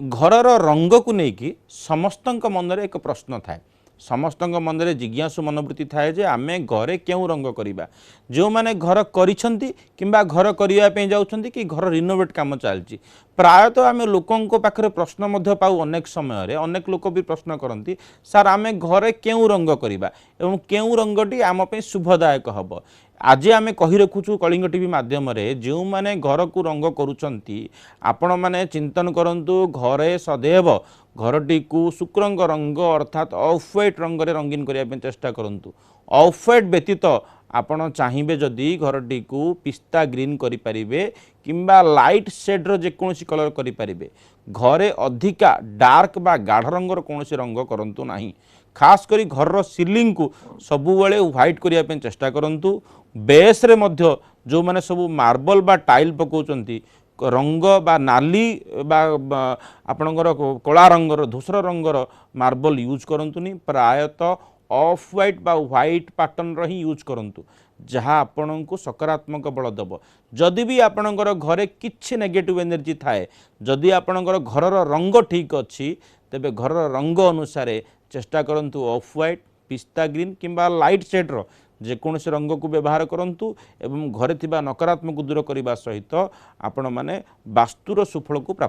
घरर रंग को लेकिन समस्त मन एक प्रश्न थाए समस्त मन में जिज्ञासु मनोवृत्ति थाए जे आमे घरे क्यों रंग करवा जो मैंने घर करिंबा घर करने जाऊँच कि घर रिनोवेट काम चलती प्रायतः आम लोकों पाखे प्रश्न पाऊ अनेक समय अनेक लोक भी प्रश्न करती सार आमे घरे क्यों रंग करवा एवं क्यों रंगटी आम शुभदायक हम आज आम कही रखुचु कलिंग टीवी माध्यम जो मैंने घर को रंग करुँच आपण मैंने चिंतन करंतु घरे सदैव घरटी को शुक्र रंग अर्थात ऑफ व्हाइट रंग रंगीन करने चेष्टा करंतु ऑफ व्हाइट व्यतीत आपण चाहिए जदि घरटी को पिस्ता ग्रीन करें किंबा लाइट शेड्र जेकोसी कलर करें घरे अधिका डार्क बा गाढ़ रंगर कौन रंग करंतु नहीं खास करी घर सीलिंग को सबुबले व्हाइट करने चेष्टा करंतु बेस रे मध्य जो माने सब मार्बल बा टाइल पकाउचंती रंग बा नाली बा आपणकर कला रंगर धूसर रंगर मार्बल यूज करंतुनी प्रायतः ऑफ व्हाइट बा व्हाइट पैटर्न रही यूज करंतु जहाँ आपण को सकारात्मक बल दब जदि भी आपणकर घरे किछि नेगेटिव एनर्जी थाए जदि आपणकर घरर रंग ठीक अच्छी तेबे घरर रंग अनुसार चेष्टा करंतु ऑफ व्हाइट पिस्ता ग्रीन किंबा लाइट शेड्र जेकोसी रंग को व्यवहार करंतु एवं घरे थिबा नकारात्मक दूर करने सहित आपण माने वास्तुर सुफल को प्राप्त